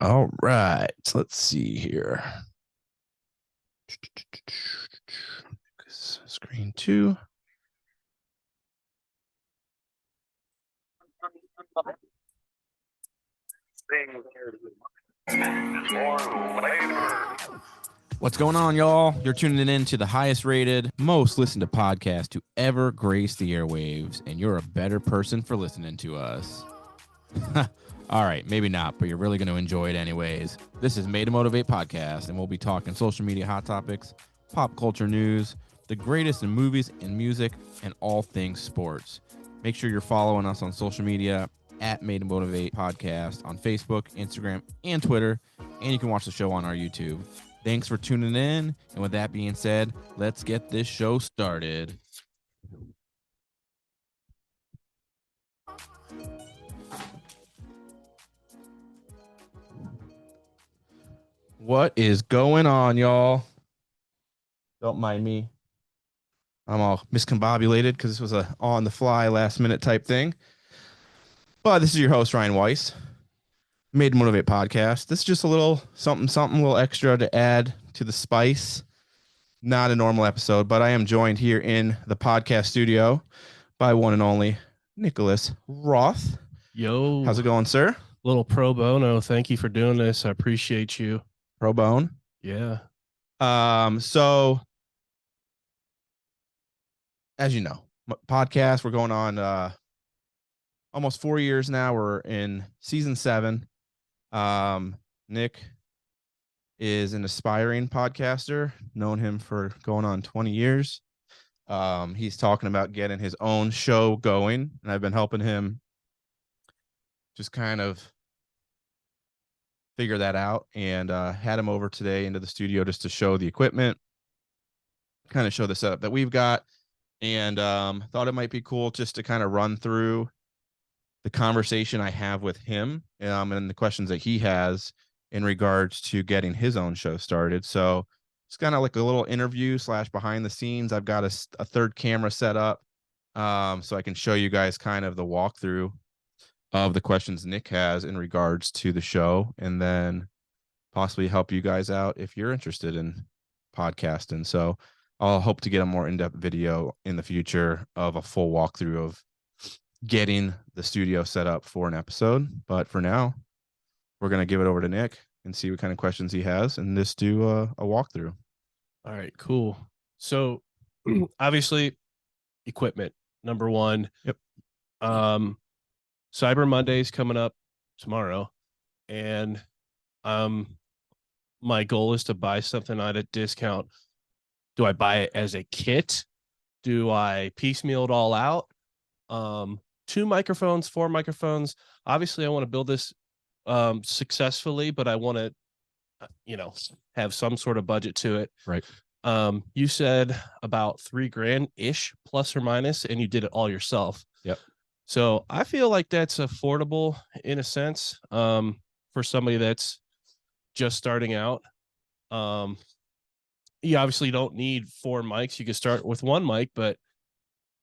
All right, let's see here. Screen two. What's going on, y'all? You're tuning in to the highest rated, most listened to podcast to ever grace the airwaves, and you're a better person for listening to us. All right, maybe not, but you're really going to enjoy it anyways. This is Made to Motivate Podcast, and we'll be talking social media hot topics, pop culture news, the greatest in movies and music, and all things sports. Make sure you're following us on social media at Made to Motivate Podcast on Facebook, Instagram, and Twitter, and you can watch the show on our YouTube. Thanks for tuning in, and with that being said, let's get this show started. What is going on, y'all? Don't mind me. I'm all miscombobulated because this was a on-the-fly, last-minute type thing. But this is your host, Ryan Weiss. Made to Motivate Podcast. This is just a little something, a little extra to add to the spice. Not a normal episode, but I am joined here in the podcast studio by one and only Nicholas Roth. Yo. How's it going, sir? Little pro bono. Thank you for doing this. I appreciate you. Pro bone? Yeah. So as you know, podcast, we're going on almost 4 years now. We're in season 7. Nick is an aspiring podcaster, known him for going on 20 years. He's talking about getting his own show going, and I've been helping him just kind of figure that out, and had him over today into the studio just to show the equipment, kind of show the setup that we've got, and thought it might be cool just to kind of run through the conversation I have with him, and the questions that he has in regards to getting his own show started. So it's kind of like a little interview / behind the scenes. I've got a third camera set up, so I can show you guys kind of the walkthrough of the questions Nick has in regards to the show, and then possibly help you guys out if you're interested in podcasting. So I'll hope to get a more in-depth video in the future of a full walkthrough of getting the studio set up for an episode. But for now, we're going to give it over to Nick and see what kind of questions he has and just do a walkthrough. All right, cool. So obviously equipment, number one. Yep. Cyber Monday's coming up tomorrow, and my goal is to buy something at a discount. Do I buy it as a kit? Do I piecemeal it all out? 2 microphones, 4 microphones. Obviously, I want to build this successfully, but I want to, have some sort of budget to it. Right. You said about $3,000 ish, plus or minus, and you did it all yourself. Yep. So I feel like that's affordable in a sense, for somebody that's just starting out. You obviously don't need 4 mics. You can start with 1 mic, but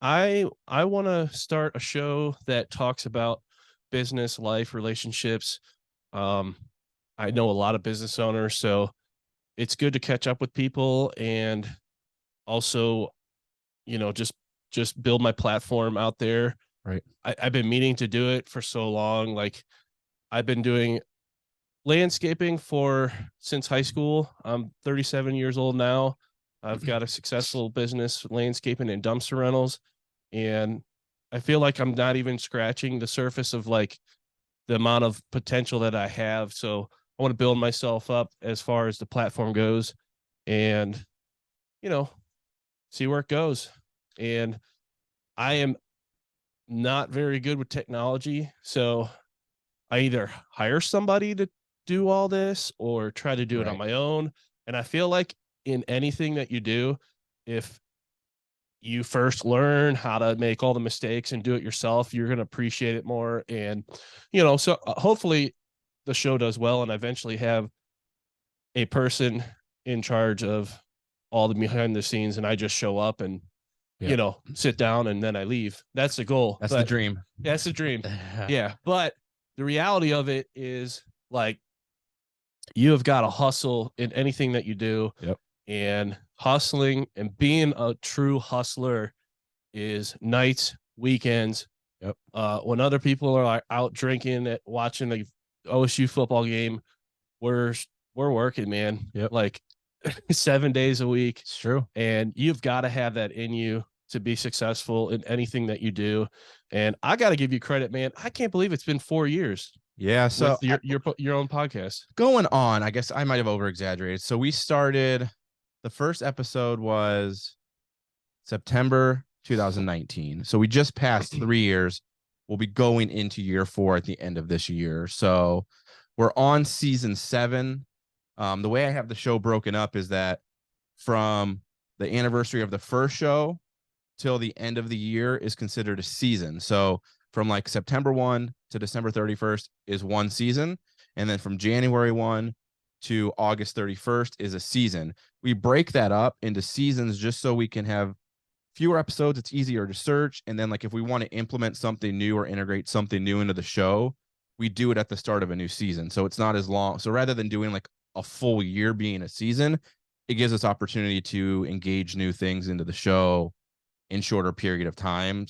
I want to start a show that talks about business, life, relationships. I know a lot of business owners, so it's good to catch up with people, and also, just build my platform out there. Right. I've been meaning to do it for so long. Like, I've been doing landscaping since high school. I'm 37 years old now. I've got a successful business, landscaping and dumpster rentals. And I feel like I'm not even scratching the surface of like the amount of potential that I have. So I want to build myself up as far as the platform goes, and, see where it goes. And I am not very good with technology. So I either hire somebody to do all this or try to do it on my own. And I feel like in anything that you do, if you first learn how to make all the mistakes and do it yourself, you're going to appreciate it more. And, so hopefully the show does well, and I eventually have a person in charge of all the behind the scenes, and I just show up and you know, sit down and then I leave. That's the goal. That's the dream. That's the dream. Yeah. But the reality of it is, like, you have got to hustle in anything that you do. Yep. And hustling and being a true hustler is nights, weekends. Yep. When other people are out drinking, watching the OSU football game, we're working, man. Yep. Like 7 days a week. It's true. And you've got to have that in you to be successful in anything that you do. And I got to give you credit, man. I can't believe it's been 4 years. Yeah. So your own podcast going on, I guess I might have over exaggerated. So we started, the first episode was September 2019. So we just passed 3 years. We'll be going into year 4 at the end of this year. So we're on season 7. The way I have the show broken up is that from the anniversary of the first show till the end of the year is considered a season. So from like September 1 to December 31st is one season. And then from January 1 to August 31st is a season. We break that up into seasons just so we can have fewer episodes. It's easier to search. And then, like, if we want to implement something new or integrate something new into the show, we do it at the start of a new season. So it's not as long. So rather than doing like a full year being a season, it gives us opportunity to engage new things into the show in shorter period of time.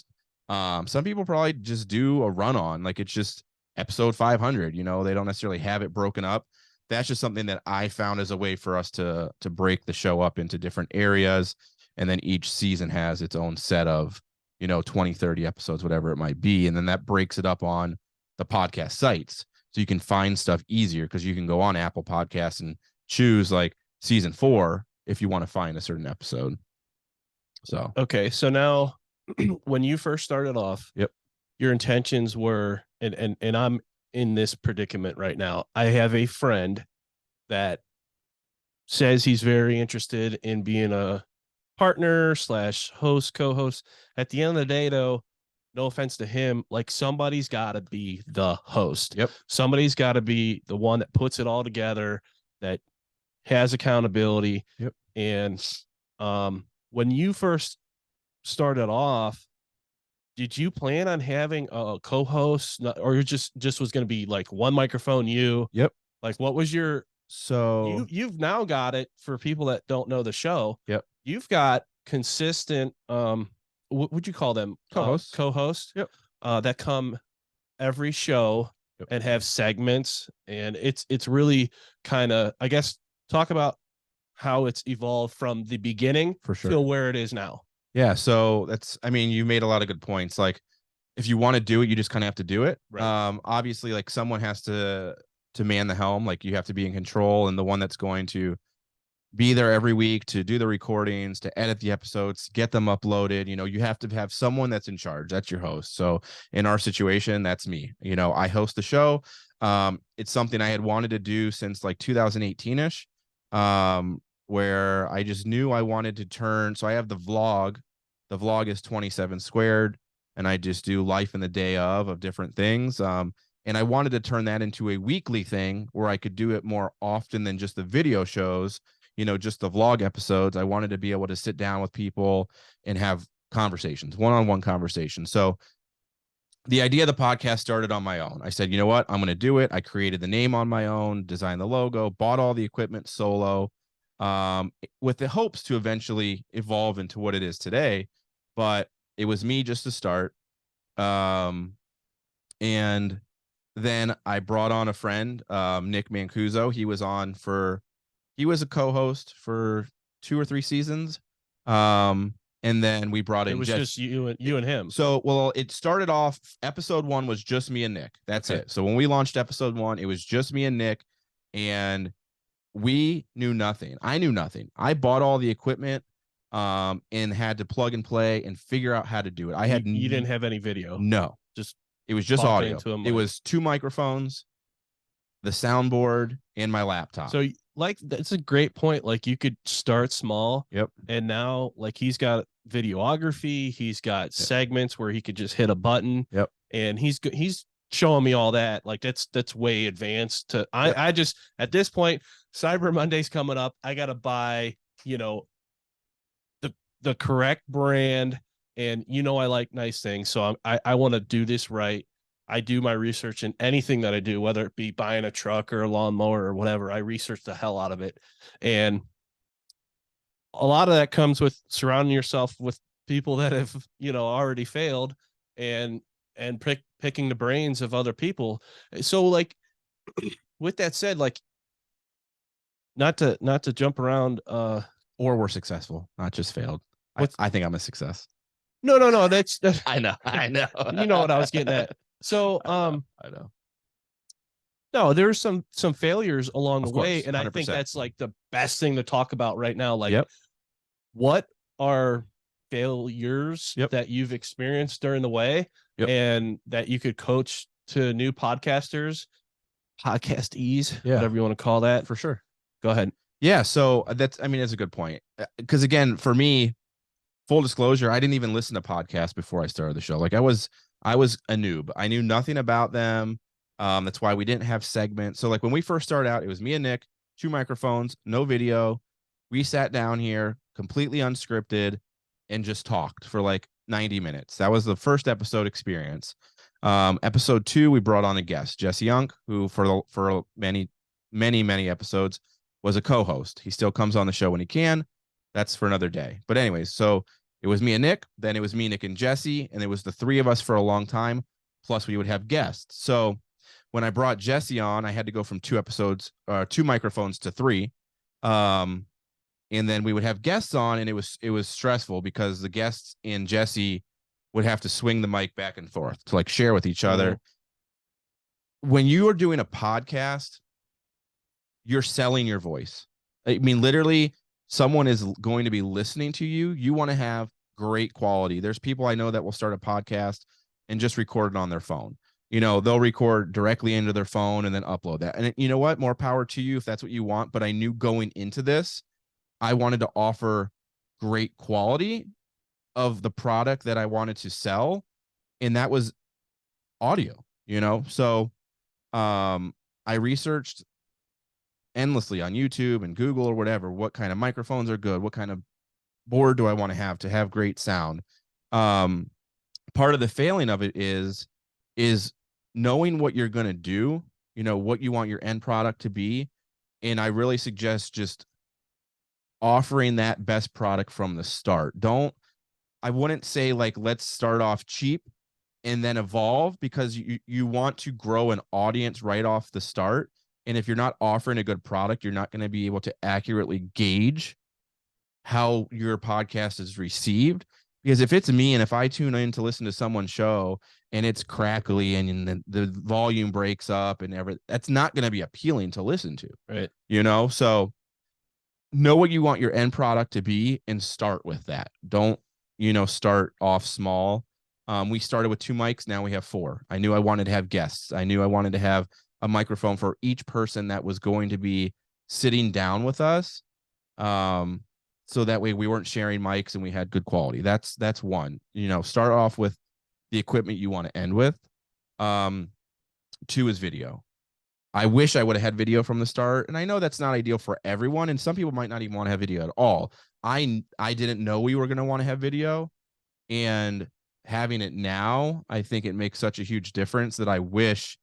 Some people probably just do a run on, like, it's just episode 500, you know, they don't necessarily have it broken up. That's just something that I found as a way for us to break the show up into different areas. And then each season has its own set of, you know, 20, 30 episodes, whatever it might be. And then that breaks it up on the podcast sites. So you can find stuff easier because you can go on Apple Podcasts and choose like season 4 if you want to find a certain episode. So, okay. So now when you first started off, yep, your intentions were, and I'm in this predicament right now. I have a friend that says he's very interested in being a partner / host, co-host. At the end of the day, though, no offense to him, like, somebody's got to be the host. Yep. Somebody's got to be the one that puts it all together, that has accountability. Yep. And when you first started off, did you plan on having a co-host, or you just was going to be like one microphone? Yep. Like, what was your, so you've now got it, for people that don't know the show. Yep. You've got consistent, what would you call them? Co-hosts. Yep. That come every show. Yep. And have segments, and it's really kind of, I guess, talk about how it's evolved from the beginning for sure to where it is now. Yeah. So that's, I mean, you made a lot of good points. Like, if you want to do it, you just kind of have to do it. Right. Obviously, like, someone has to man the helm. Like, you have to be in control, and the one that's going to be there every week to do the recordings, to edit the episodes, get them uploaded. You know, you have to have someone that's in charge. That's your host. So in our situation, that's me. You know, I host the show. It's something I had wanted to do since like 2018-ish, where I just knew I wanted to turn. So I have the vlog. The vlog is 27 squared, and I just do life in the day of different things. And I wanted to turn that into a weekly thing where I could do it more often than just the video shows, you know, just the vlog episodes. I wanted to be able to sit down with people and have conversations, one-on-one conversations. So the idea of the podcast started on my own. I said, you know what, I'm going to do it. I created the name on my own, designed the logo, bought all the equipment solo, with the hopes to eventually evolve into what it is today. But it was me just to start. And then I brought on a friend, Nick Mancuso. He was a co-host for 2 or 3 seasons. And then we brought in, it was just you and him. So, well, it started off, episode 1 was just me and Nick. That's okay. It. So when we launched episode 1, it was just me and Nick, and we knew nothing. I knew nothing. I bought all the equipment, and had to plug and play and figure out how to do it. You didn't have any video. No, it was just audio. It was 2 microphones, the soundboard, and my laptop. So, like, that's a great point. Like, you could start small. Yep. And now, like, he's got videography. He's got segments where he could just hit a button. Yep. And he's showing me all that. Like, that's way advanced. I just, at this point, Cyber Monday's coming up. I got to buy, you know, the correct brand, and I like nice things, so I want to do this right. I do my research in anything that I do, whether it be buying a truck or a lawnmower or whatever. I research the hell out of it, and a lot of that comes with surrounding yourself with people that have already failed, and picking the brains of other people. So like, with that said, like, not to jump around, or we're successful, not just failed. I think I'm a success. No, that's I know. you know what I was getting at. So I know. no, there's some failures along the Of course, way, and I think 100%. that's like the best thing to talk about right now. Like, Yep. what are failures Yep. that you've experienced during the way, Yep. and that you could coach to new podcastees, whatever you want to call that. For sure. Go ahead. Yeah. So that's a good point. Because again, for me, full disclosure, I didn't even listen to podcasts before I started the show. Like I was a noob. I knew nothing about them. That's why we didn't have segments. So like when we first started out, it was me and Nick, 2 microphones, no video. We sat down here completely unscripted and just talked for like 90 minutes. That was the first episode experience. Episode 2, we brought on a guest, Jesse Young, who for many episodes was a co-host. He still comes on the show when he can. That's for another day. But anyways, so it was me and Nick, then it was me, Nick, and Jesse, and it was the 3 of us for a long time. Plus we would have guests. So when I brought Jesse on, I had to go from 2 microphones to 3. And then we would have guests on, and it was stressful because the guests and Jesse would have to swing the mic back and forth to like share with each other. When you are doing a podcast, you're selling your voice. I mean, literally, someone is going to be listening to you. You want to have great quality. There's people I know that will start a podcast and just record it on their phone. They'll record directly into their phone and then upload that. And you know what? More power to you if that's what you want. But I knew going into this, I wanted to offer great quality of the product that I wanted to sell. And that was audio, So I researched endlessly on YouTube and Google or whatever, what kind of microphones are good, what kind of board do I want to have great sound. Part of the failing of it is knowing what you're going to do, what you want your end product to be. And I really suggest just offering that best product from the start. I wouldn't say like, let's start off cheap and then evolve, because you want to grow an audience right off the start. And if you're not offering a good product, you're not going to be able to accurately gauge how your podcast is received. Because if it's me, and if I tune in to listen to someone's show and it's crackly and the volume breaks up and everything, that's not going to be appealing to listen to. Right. So know what you want your end product to be and start with that. Don't, start off small. We started with 2 mics. Now we have 4. I knew I wanted to have guests. I knew I wanted to have a microphone for each person that was going to be sitting down with us. So that way we weren't sharing mics and we had good quality. That's one. Start off with the equipment you want to end with. 2 is video. I wish I would have had video from the start. And I know that's not ideal for everyone. And some people might not even want to have video at all. I didn't know we were going to want to have video. And having it now, I think it makes such a huge difference that I wish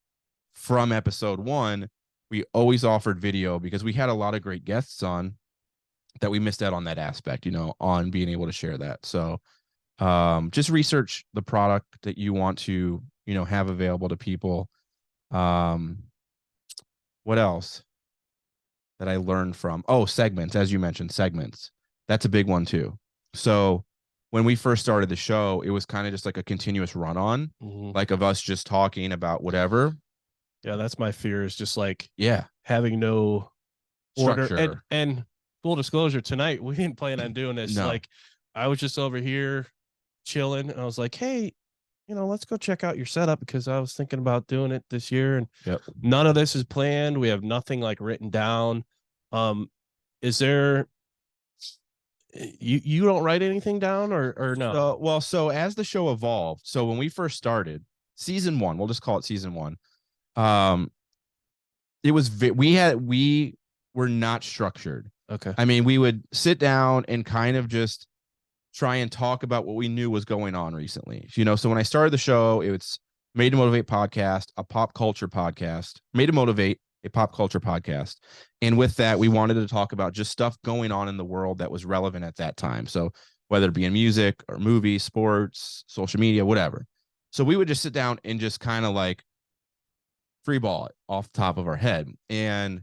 from episode 1, we always offered video, because we had a lot of great guests on that we missed out on that aspect, on being able to share that. So just research the product that you want to, have available to people. What else that I learned from? Oh, segments, as you mentioned, segments. That's a big one too. So when we first started the show, it was kind of just like a continuous run on, like of us just talking about whatever. Yeah, that's my fear, is just like, yeah, having no order. Structure. And full disclosure, tonight we didn't plan on doing this. No. Like, I was just over here chilling, and I was like, hey, let's go check out your setup, because I was thinking about doing it this year, and none of this is planned. We have nothing like written down. Is there, you don't write anything down, or no? So as the show evolved, so when we first started season 1, we'll just call it season 1. It was we were not structured. Okay. I mean, we would sit down and kind of just try and talk about what we knew was going on recently. You know, so when I started the show, it's Made to Motivate podcast, a pop culture podcast, Made to Motivate, a pop culture podcast. And with that, we wanted to talk about just stuff going on in the world that was relevant at that time. So whether it be in music or movies, sports, social media, whatever. So we would just sit down and just kind of like free ball it off the top of our head. And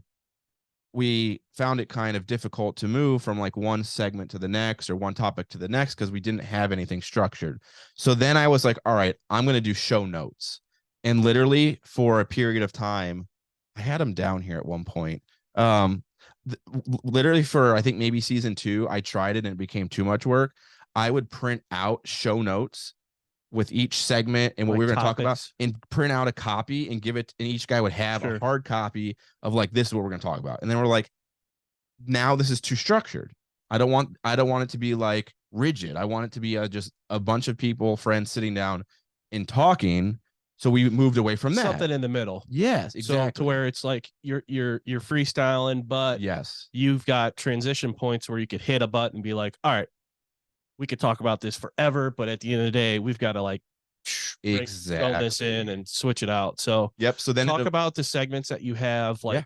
we found it kind of difficult to move from like one segment to the next or one topic to the next because we didn't have anything structured. So then I was like, all right, I'm going to do show notes. And literally for a period of time, I had them down here at one point. Literally for, I think maybe season 2, I tried it and it became too much work. I would print out show notes with each segment and what Like we were going to talk about topics. and print out a copy and give it, and each guy would have a Sure. hard copy of like, this is what we're going to talk about. And then we're like, now this is too structured. I don't want it to be like rigid. I want it to be just a bunch of people, friends sitting down and talking. So we moved away from that. Something in the middle. Yes, exactly. So to where it's like you're freestyling, but yes, you've got transition points where you could hit a button and be like, all right, we could talk about this forever, but at the end of the day, we've got to like exactly throw this in and switch it out. So yep. So then talk about the segments that you have, like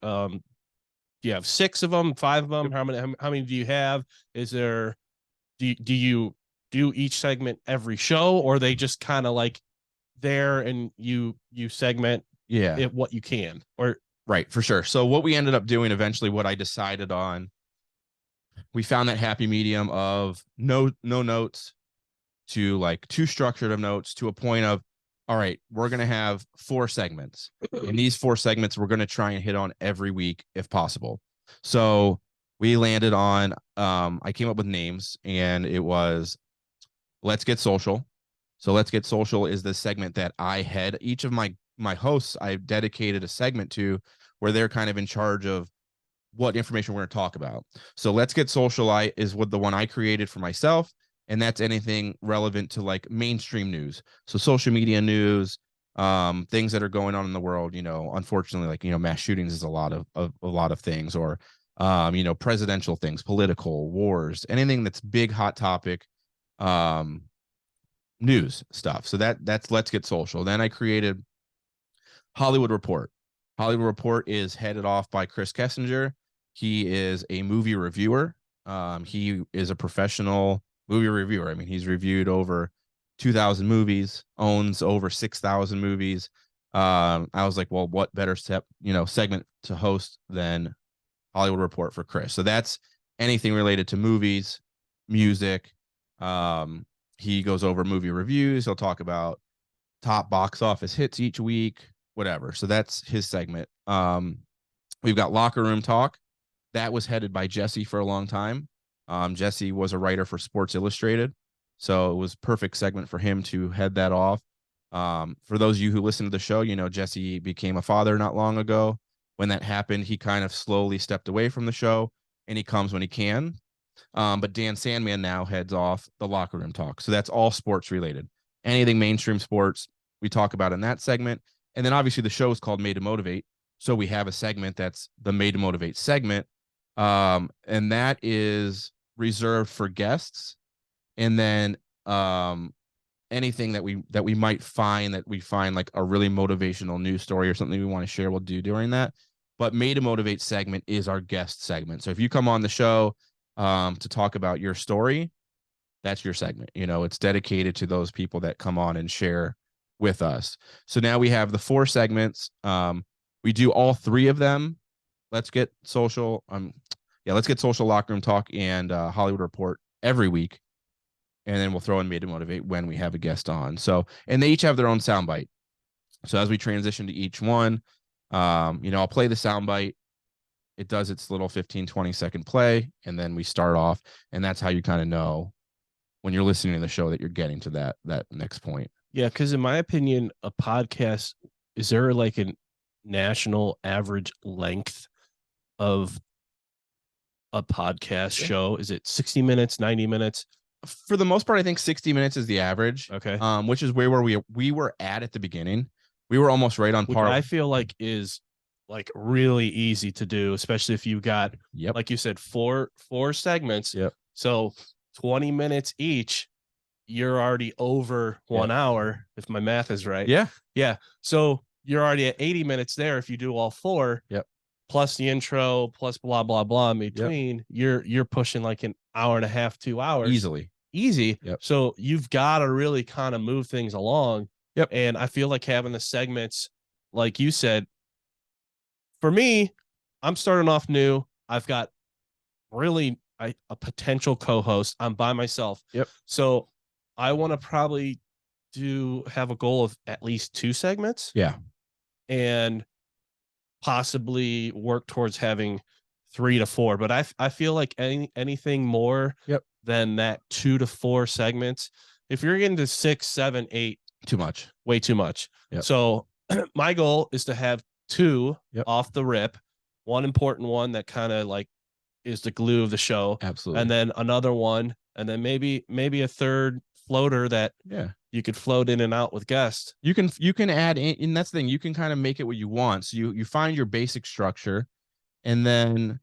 you have 6 of them, 5 of them. How many do you have? Is there do you do each segment every show, or are they just kind of like there and you segment it what you can? Or right, for sure. So what we ended up doing eventually, what I decided on, we found that happy medium of no notes to like too structured of notes to a point of, all right, we're going to have 4 segments. And these 4 segments, we're going to try and hit on every week if possible. So we landed on, I came up with names and it was Let's Get Social. So Let's Get Social is the segment that I head. Each of my hosts, I've dedicated a segment to where they're kind of in charge of what information we're going to talk about. So Let's Get Social is what the one I created for myself. And that's anything relevant to like mainstream news. So social media news, things that are going on in the world, you know, unfortunately, like, you know, mass shootings is a lot of things, or, you know, presidential things, political wars, anything that's big, hot topic, news stuff. So that's Let's Get Social. Then I created Hollywood Report. Hollywood Report is headed off by Chris Kessinger. He is a movie reviewer. He is a professional movie reviewer. I mean, he's reviewed over 2,000 movies, owns over 6,000 movies. I was like, well, what better segment to host than Hollywood Report for Chris? So that's anything related to movies, music. He goes over movie reviews. He'll talk about top box office hits each week, whatever. So that's his segment. We've got Locker Room Talk. That was headed by Jesse for a long time. Jesse was a writer for Sports Illustrated, so it was perfect segment for him to head that off. For those of you who listen to the show, you know, Jesse became a father not long ago. When that happened, he kind of slowly stepped away from the show, and he comes when he can. But Dan Sandman now heads off the Locker Room Talk. So that's all sports related. Anything mainstream sports, we talk about in that segment. And then obviously the show is called Made to Motivate. So we have a segment that's the Made to Motivate segment. And that is reserved for guests. And then anything that we might find like a really motivational news story or something we want to share, we'll do during that. But Made to Motivate segment is our guest segment. So if you come on the show to talk about your story, that's your segment. You know, it's dedicated to those people that come on and share with us. So now we have the 4 segments. We do all 3 of them. Let's Get Social. Let's Get Social, Locker Room Talk, and Hollywood Report every week. And then we'll throw in Made to Motivate when we have a guest on. So, and they each have their own soundbite. So as we transition to each one, I'll play the soundbite. It does its little 15, 20-second play, and then we start off. And that's how you kind of know when you're listening to the show that you're getting to that next point. Yeah, because in my opinion, a podcast, is there like a national average length of a podcast show? Is it 60 minutes, 90 minutes? For the most part, I think 60 minutes is the average. Okay. Which is where we were at the beginning. We were almost right on par. Which I feel like is like really easy to do, especially if you got, like you said, four segments. Yep. So 20 minutes each, you're already over 1 hour, if my math is right. Yeah. Yeah. So you're already at 80 minutes there if you do all 4. Yep. Plus the intro, plus blah, blah, blah in between, you're pushing like an hour and a half, 2 hours. Easy. Yep. So you've got to really kind of move things along. Yep. And I feel like having the segments, like you said, for me, I'm starting off new. I've got really a potential co-host. I'm by myself. Yep. So I want to probably have a goal of at least 2 segments. Yeah. And possibly work towards having 3 to 4. But I feel like anything more than that 2 to 4 segments, if you're getting to 6, 7, 8, too much, way too much. Yep. So my goal is to have 2 off the rip, one important one that kind of like is the glue of the show. Absolutely. And then another one, and then maybe a third floater that you could float in and out with guests. You can add in, and that's the thing, you can kind of make it what you want. So you find your basic structure, and then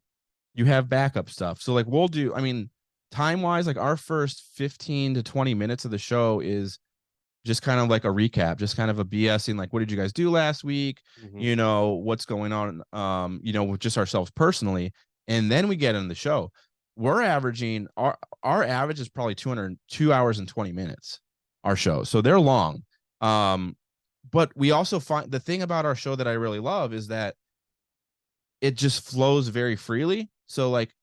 you have backup stuff. So like we'll do, I mean, time wise, like our first 15 to 20 minutes of the show is just kind of like a recap, just kind of a BSing, like, what did you guys do last week? You know, what's going on, you know, with just ourselves personally. And then we get in the show. We're averaging, our average is probably 2 hours and 20 minutes, our show. So they're long. But we also find the thing about our show that I really love is that it just flows very freely. So like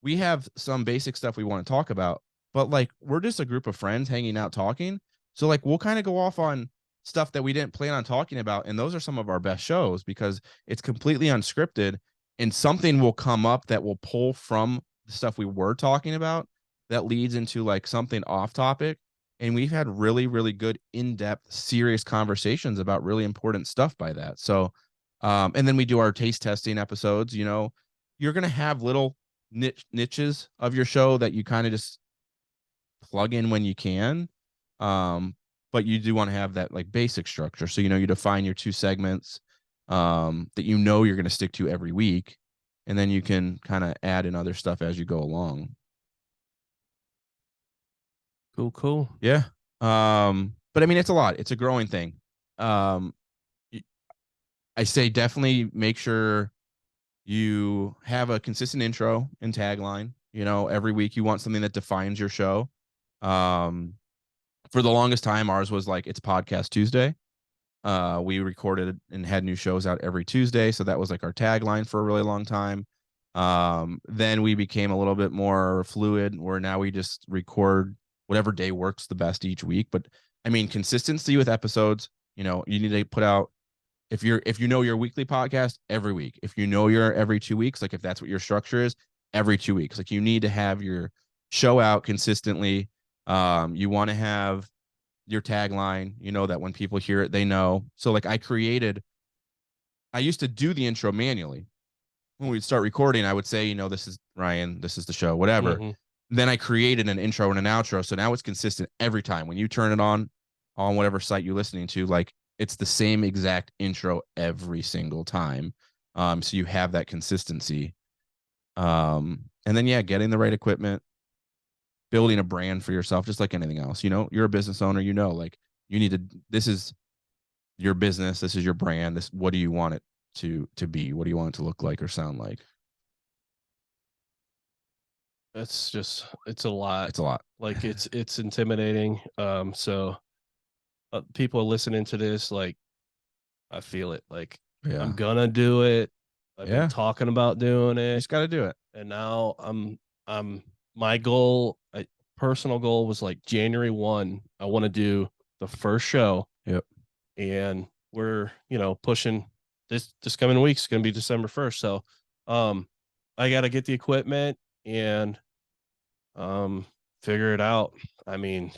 we have some basic stuff we want to talk about, but like we're just a group of friends hanging out talking. So like we'll kind of go off on stuff that we didn't plan on talking about. And those are some of our best shows because it's completely unscripted, and something will come up that will pull from the stuff we were talking about that leads into like something off topic. And we've had really, really good in-depth, serious conversations about really important stuff by that. So, and then we do our taste testing episodes. You know, you're going to have little niches of your show that you kind of just plug in when you can. But you do want to have that like basic structure. So, you know, you define your 2 segments that you know you're going to stick to every week. And then you can kind of add in other stuff as you go along. Cool. Yeah. But I mean, it's a lot. It's a growing thing. I say definitely make sure you have a consistent intro and tagline. You know, every week you want something that defines your show. For the longest time, ours was like, it's Podcast Tuesday. We recorded and had new shows out every Tuesday. So that was like our tagline for a really long time. Then we became a little bit more fluid where now we just record whatever day works the best each week. But I mean, consistency with episodes, you know, you need to put out, if you know your weekly podcast, every week. If you know your every 2 weeks, like if that's what your structure is, every 2 weeks, like you need to have your show out consistently. You want to have your tagline, you know, that when people hear it, they know. So like I used to do the intro manually. When we'd start recording, I would say, you know, this is Ryan, this is the show, whatever. Then I created an intro and an outro. So now it's consistent every time. When you turn it on whatever site you're listening to, like it's the same exact intro every single time. So you have that consistency. And then, yeah, getting the right equipment, building a brand for yourself, just like anything else. You know, you're a business owner, you know, like you need to, this is your business, this is your brand, this, what do you want it to be? What do you want it to look like or sound like? It's a lot. It's a lot. Like it's intimidating. So people listening to this, like I feel it. Like I'm gonna do it. I've been talking about doing it. You just got to do it. And now I'm my goal, personal goal was like January 1. I want to do the first show. Yep. And we're, you know, pushing this coming week's going to be December 1st. So, I got to get the equipment and, figure it out. I mean,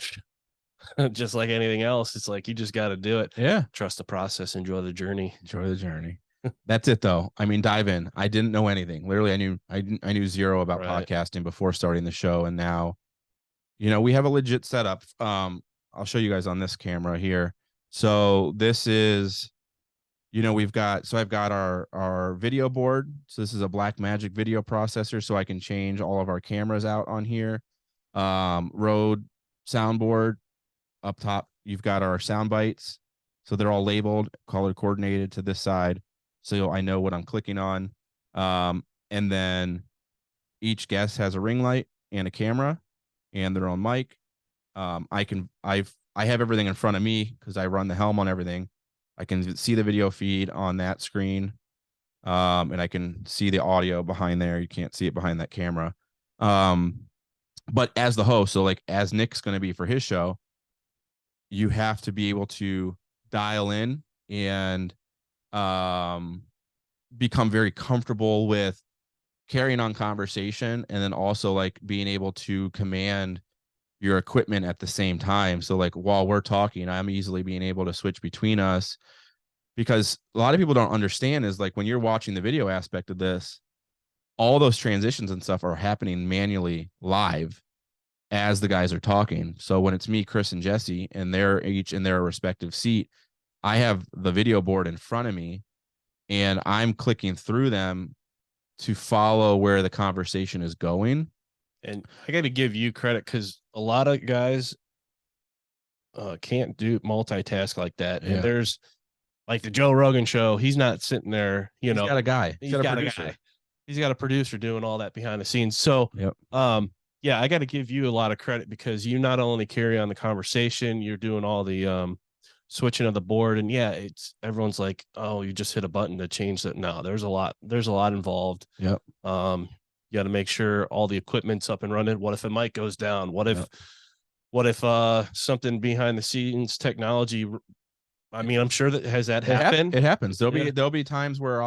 just like anything else, it's like, you just got to do it. Yeah. Trust the process. Enjoy the journey. Enjoy the journey. That's it though. I mean, dive in. I didn't know anything. Literally, I knew zero about podcasting before starting the show. And now, you know, we have a legit setup. I'll show you guys on this camera here. So this is, you know, I've got our video board. So this is a Blackmagic video processor. So I can change all of our cameras out on here. Rode soundboard. Up top, you've got our sound bites. So they're all labeled, color coordinated to this side. So I know what I'm clicking on. And then each guest has a ring light and a camera and their own mic. I have everything in front of me because I run the helm on everything. I can see the video feed on that screen. And I can see the audio behind there. You can't see it behind that camera. But as the host, so like as Nick's going to be for his show, you have to be able to dial in and become very comfortable with carrying on conversation, and then also like being able to command your equipment at the same time. So like while we're talking, I'm easily being able to switch between us, because a lot of people don't understand is like when you're watching the video aspect of this, all those transitions and stuff are happening manually live as the guys are talking. So when it's me, Chris, and Jesse, and they're each in their respective seat, I have the video board in front of me and I'm clicking through them to follow where the conversation is going. And I got to give you credit because a lot of guys can't do multitask like that. Yeah. And there's like the Joe Rogan show. He's not sitting there, He's got a guy. He's got a guy. He's got a producer doing all that behind the scenes. So, yeah, I got to give you a lot of credit because you not only carry on the conversation, you're doing all the switching of the board. And yeah, it's everyone's like, oh, you just hit a button to change that. No, there's a lot involved. Yep. You got to make sure all the equipment's up and running. What if a mic goes down? What if something behind the scenes technology? I mean, I'm sure that has that happened. It happens. There'll be times where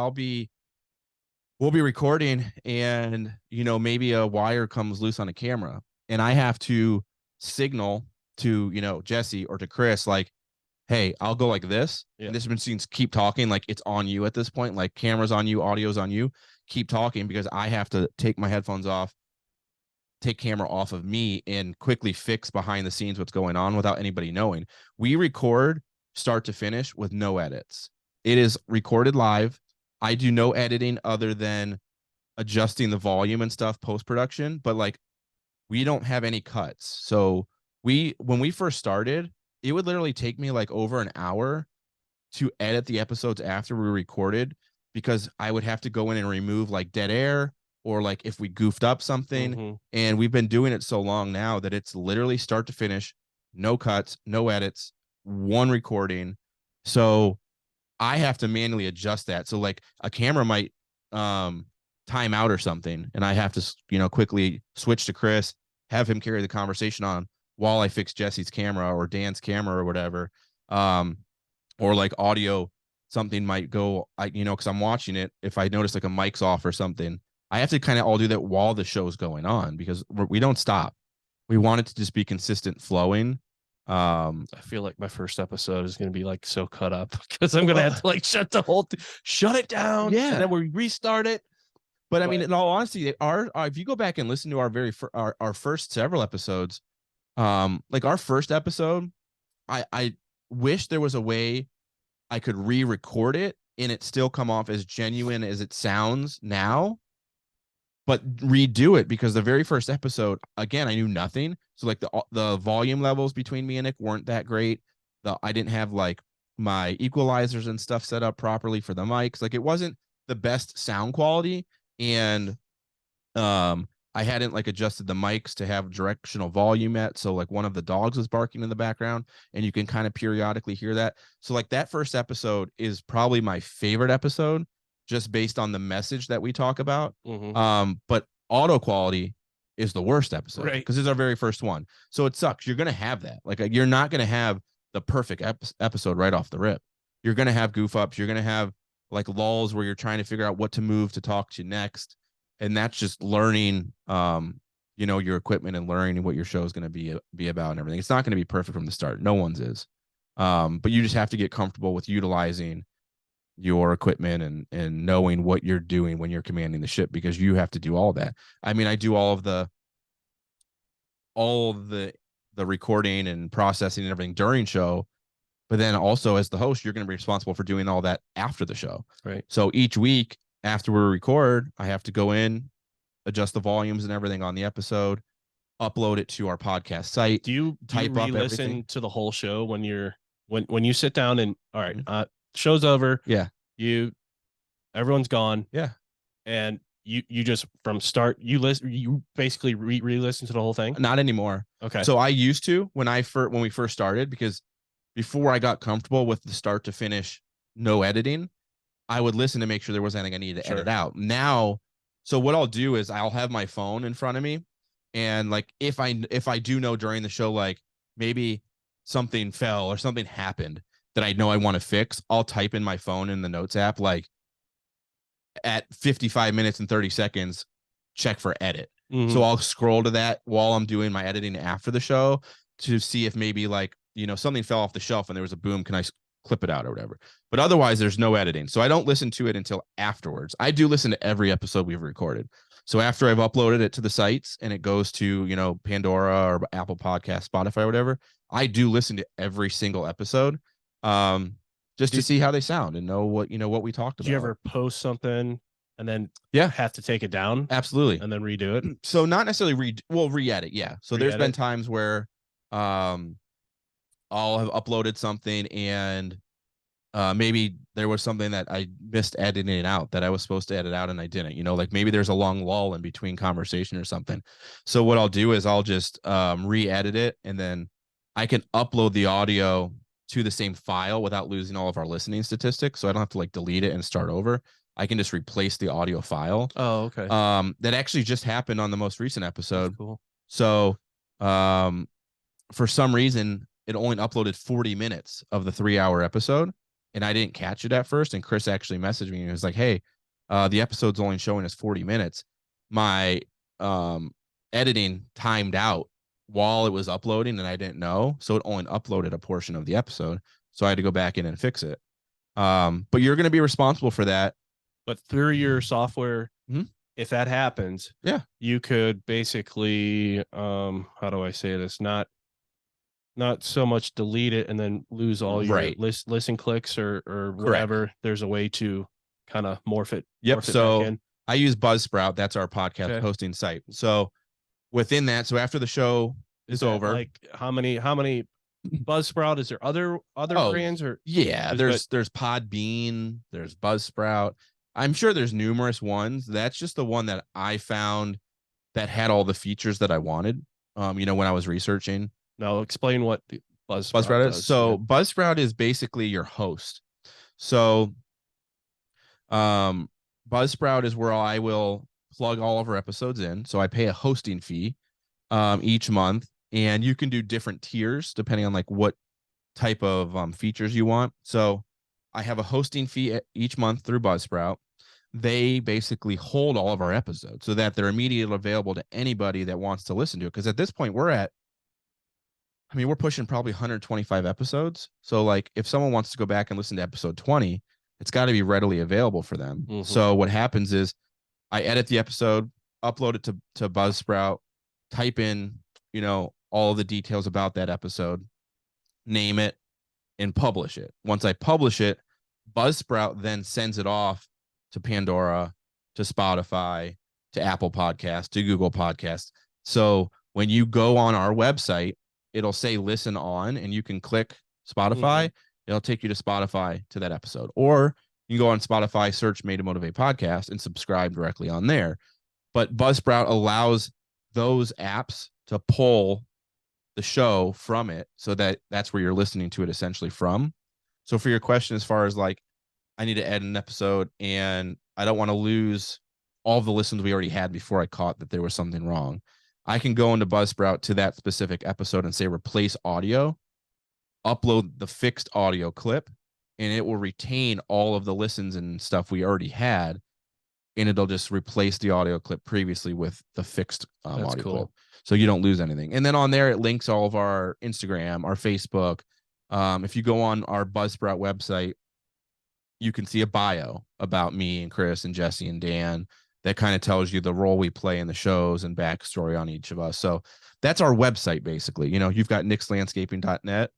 we'll be recording and maybe a wire comes loose on a camera and I have to signal to Jesse or to Chris like, hey, I'll go like this. Yeah. And this machines keep talking like it's on you at this point, like camera's on you, audio's on you. Keep talking because I have to take my headphones off, take camera off of me, and quickly fix behind the scenes what's going on without anybody knowing. We record start to finish with no edits. It is recorded live. I do no editing other than adjusting the volume and stuff post-production, but like we don't have any cuts. So when we first started, it would literally take me like over an hour to edit the episodes after we recorded, because I would have to go in and remove like dead air or like if we goofed up something. Mm-hmm. And we've been doing it so long now that it's literally start to finish, no cuts, no edits, one recording. So I have to manually adjust that. So like a camera might time out or something, and I have to quickly switch to Chris, have him carry the conversation on while I fix Jesse's camera or Dan's camera or whatever. Or like audio, something might go, because I'm watching it. If I notice like a mic's off or something, I have to kind of all do that while the show's going on because we don't stop. We want it to just be consistent flowing. I feel like my first episode is going to be like so cut up because I'm going to have to like shut the whole shut it down. Yeah. And then we restart it. But I mean, in all honesty, if you go back and listen to our first several episodes, like our first episode, I wish there was a way I could re-record it and it still come off as genuine as it sounds now, but redo it, because the very first episode, again, I knew nothing. So like the volume levels between me and Nick weren't that great. I didn't have like my equalizers and stuff set up properly for the mics. Like it wasn't the best sound quality. And I hadn't like adjusted the mics to have directional volume yet. So like one of the dogs was barking in the background and you can kind of periodically hear that. So like that first episode is probably my favorite episode just based on the message that we talk about. Mm-hmm. But auto quality is the worst episode, right? Because it's our very first one. So it sucks. You're going to have that. Like you're not going to have the perfect episode right off the rip. You're going to have goof ups. You're going to have like lulls where you're trying to figure out what to move to talk to next. And that's just learning, your equipment and learning what your show is going to be about and everything. It's not going to be perfect from the start. No one's is. But you just have to get comfortable with utilizing your equipment and knowing what you're doing when you're commanding the ship, because you have to do all that. I mean, I do all of the recording and processing and everything during show, but then also as the host, you're going to be responsible for doing all that after the show. Right. So each week after we record, I have to go in, adjust the volumes and everything on the episode, upload it to our podcast site. Do you type up re-listen everything. to the whole show when you're when you sit down and all right, show's over. Yeah. Everyone's gone. Yeah. And you just from start you basically re-listen to the whole thing? Not anymore. Okay. So I used to when we first started, because before I got comfortable with the start to finish, no editing, I would listen to make sure there wasn't anything I needed to edit out. Now, so what I'll do is I'll have my phone in front of me, and like if I do know during the show, like maybe something fell or something happened that I know I want to fix, I'll type in my phone in the notes app, like at 55 minutes and 30 seconds, check for edit. Mm-hmm. So I'll scroll to that while I'm doing my editing after the show to see if maybe like, something fell off the shelf and there was a boom. Can I clip it out or whatever? But otherwise, there's no editing. So I don't listen to it until afterwards. I do listen to every episode we've recorded. So after I've uploaded it to the sites and it goes to, Pandora or Apple Podcast, Spotify, or whatever, I do listen to every single episode. Just to see how they sound and know what we talked about. Do you ever post something and then have to take it down? Absolutely. And then redo it? So not necessarily re-edit. Yeah. So there's been times where I'll have uploaded something and maybe there was something that I missed editing it out that I was supposed to edit out and I didn't, like maybe there's a long lull in between conversation or something. So what I'll do is I'll just re-edit it, and then I can upload the audio to the same file without losing all of our listening statistics. So I don't have to like delete it and start over. I can just replace the audio file. Oh, okay. That actually just happened on the most recent episode. That's cool. So for some reason, it only uploaded 40 minutes of the 3-hour episode, and I didn't catch it at first. And Chris actually messaged me and was like, hey, the episode's only showing us 40 minutes. My editing timed out while it was uploading, and I didn't know. So it only uploaded a portion of the episode. So I had to go back in and fix it. But you're going to be responsible for that. But through your software, if that happens, you could basically, how do I say this? Not so much delete it and then lose all your listen clicks or whatever. Correct. There's a way to kind of morph it. Yep. Morph it so back in. I use Buzzsprout. That's our podcast hosting site. So within that, so after the show is over, like how many Buzzsprout? Is there other brands or? Yeah, there's Podbean, there's Buzzsprout. I'm sure there's numerous ones. That's just the one that I found that had all the features that I wanted. When I was researching. Now explain what Buzzsprout is. So Buzzsprout is basically your host. So Buzzsprout is where I will plug all of our episodes in. So I pay a hosting fee each month, and you can do different tiers depending on like what type of features you want. So I have a hosting fee each month through Buzzsprout. They basically hold all of our episodes so that they're immediately available to anybody that wants to listen to it. Because at this point, we're pushing probably 125 episodes. So like if someone wants to go back and listen to episode 20, it's got to be readily available for them. Mm-hmm. So what happens is I edit the episode, upload it to Buzzsprout, type in, all the details about that episode, name it, and publish it. Once I publish it, Buzzsprout then sends it off to Pandora, to Spotify, to Apple Podcasts, to Google Podcasts. So when you go on our website, it'll say listen on, and you can click Spotify. Mm-hmm. It'll take you to Spotify to that episode. Or you can go on Spotify, search Made to Motivate Podcast, and subscribe directly on there. But Buzzsprout allows those apps to pull the show from it, so that's where you're listening to it essentially from. So for your question, as far as like, I need to add an episode and I don't want to lose all of the listens we already had before I caught that there was something wrong, I can go into Buzzsprout to that specific episode and say replace audio, upload the fixed audio clip, and it will retain all of the listens and stuff we already had, and it'll just replace the audio clip previously with the fixed audio clip. So you don't lose anything. And then on there, it links all of our Instagram, our Facebook. If you go on our Buzzsprout website, you can see a bio about me and Chris and Jesse and Dan that kind of tells you the role we play in the shows and backstory on each of us. So that's our website, basically. You've got nickslandscaping.net.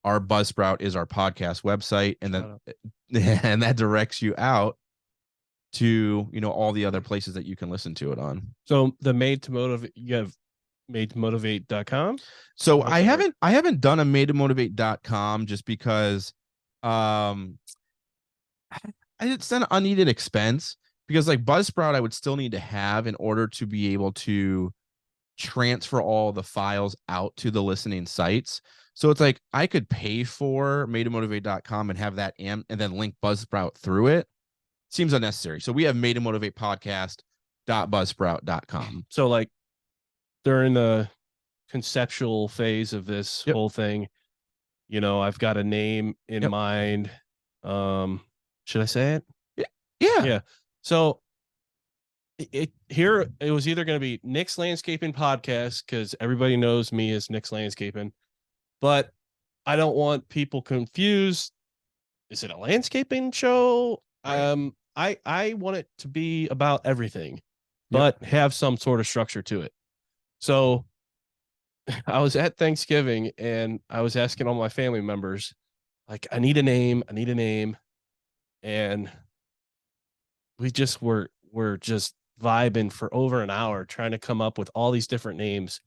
Our Buzzsprout is our podcast website. And then and that directs you out to, all the other places that you can listen to it on. So the Made to Motivate, you have mademotivate.com. So I haven't done a mademotivate.com just because it's an unneeded expense, because like Buzzsprout I would still need to have in order to be able to transfer all the files out to the listening sites. So it's like I could pay for mademotivate.com and have that and then link Buzzsprout through it. Seems unnecessary. So we have mademotivate.podcast.buzzsprout.com. So like during the conceptual phase of this whole thing, you know, I've got a name in mind. Should I say it? Yeah. So it was either going to be Nick's Landscaping Podcast, because everybody knows me as Nick's Landscaping, but I don't want people confused. Is it a landscaping show? Right. I want it to be about everything, but have some sort of structure to it. So I was at Thanksgiving and I was asking all my family members, like, I need a name. And we just were just vibing for over an hour trying to come up with all these different names.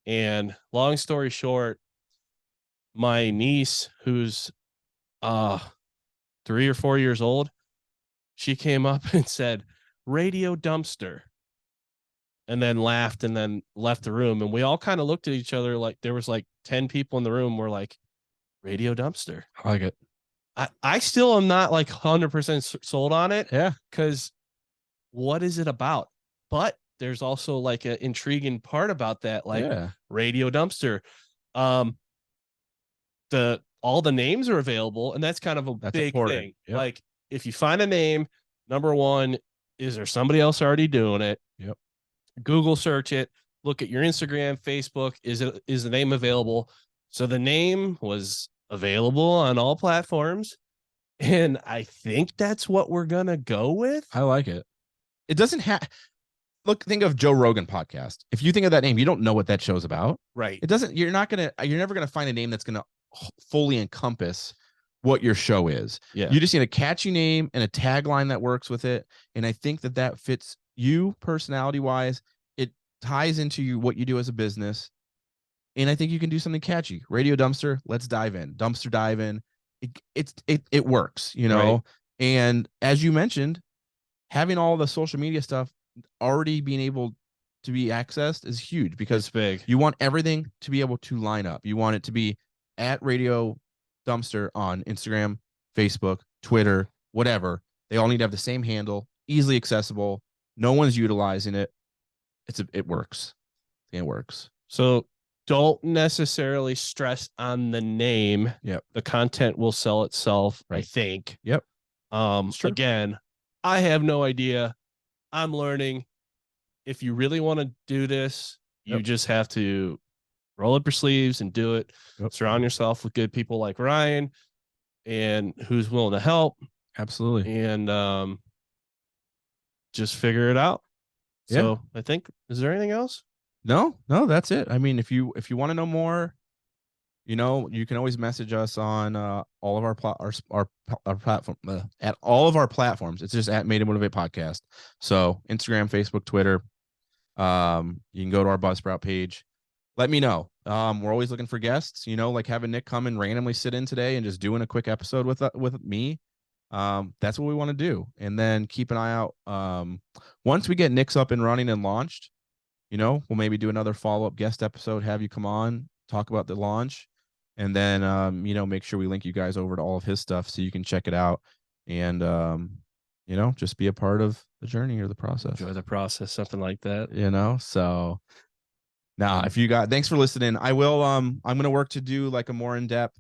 And long story short, my niece, who's 3 or 4 years old, she came up and said Radio Dumpster, and then laughed and then left the room. And we all kind of looked at each other like there was like 10 people in the room. We're like, Radio Dumpster. I like it. I still am not like 100% sold on it. Yeah. Because what is it about? But there's also like an intriguing part about that, like Radio Dumpster. All the names are available, and that's kind of a big thing. Yep. Like if you find a name, number one, is there somebody else already doing it? Yep. Google search it, look at your Instagram, Facebook. Is the name available? So the name was available on all platforms, and I think that's what we're gonna go with. I like it. It doesn't have think of Joe Rogan podcast. If you think of that name, you don't know what that show's about. Right. It doesn't, you're never gonna find a name that's gonna fully encompass what your show is. Yeah. You just need a catchy name and a tagline that works with it. And I think that fits you personality wise. It ties into what you do as a business. And I think you can do something catchy. Radio Dumpster, let's dive in. Dumpster dive in. It works, you know. Right. And as you mentioned, having all the social media stuff already being able to be accessed is huge, because it's big. You want everything to be able to line up. You want it to be at Radio Dumpster on Instagram, Facebook, Twitter, whatever. They all need to have the same handle, easily accessible. No one's utilizing it. It works. It works. So don't necessarily stress on the name. Yep. The content will sell itself, right. I think. Yep. Again, I have no idea. I'm learning. If you really want to do this, you just have to roll up your sleeves and do it. Yep. Surround yourself with good people like Ryan, and who's willing to help. Absolutely. And just figure it out. Yeah. So I think, is there anything else? No, that's it. I mean, if you want to know more, you know, you can always message us on all of our platform at all of our platforms. It's just at Made to Motivate Podcast. So Instagram, Facebook, Twitter. You can go to our Buzzsprout page. Let me know. We're always looking for guests. You know, like having Nick come and randomly sit in today and just doing a quick episode with me. That's what we want to do. And then keep an eye out. Once we get Nick's up and running and launched, you know, we'll maybe do another follow-up guest episode, have you come on, talk about the launch, and then, you know, make sure we link you guys over to all of his stuff so you can check it out and, you know, just be a part of the journey or the process. Enjoy the process, something like that. You know, so now thanks for listening. I will, I'm going to work to do like a more in-depth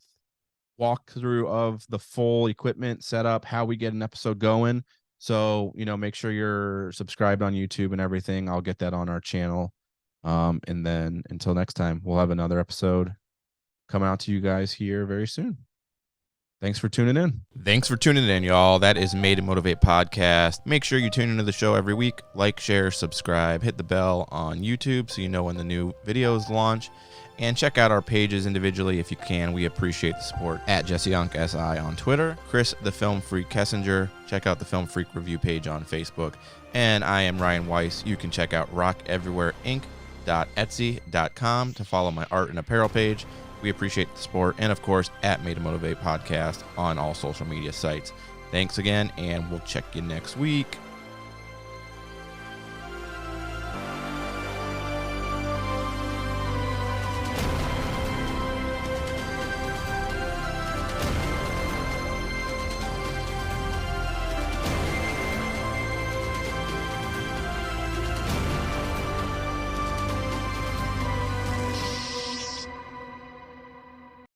walkthrough of the full equipment setup, how we get an episode going. So, you know, make sure you're subscribed on YouTube and everything. I'll get that on our channel. And then until next time, we'll have another episode coming out to you guys here very soon. Thanks for tuning in. Thanks for tuning in, y'all. That is Made to Motivate Podcast. Make sure you tune into the show every week. Like, share, subscribe, hit the bell on YouTube so you know when the new videos launch. And check out our pages individually if you can. We appreciate the support. At Jesse Unk SI on Twitter. Chris the Film Freak Kessinger. Check out the Film Freak Review page on Facebook. And I am Ryan Weiss. You can check out Rockeverywear Inc. shop.etsy.com to follow my art and apparel page. We appreciate the support, and of course at Made to Motivate Podcast on all social media sites. Thanks again, and we'll check you next week.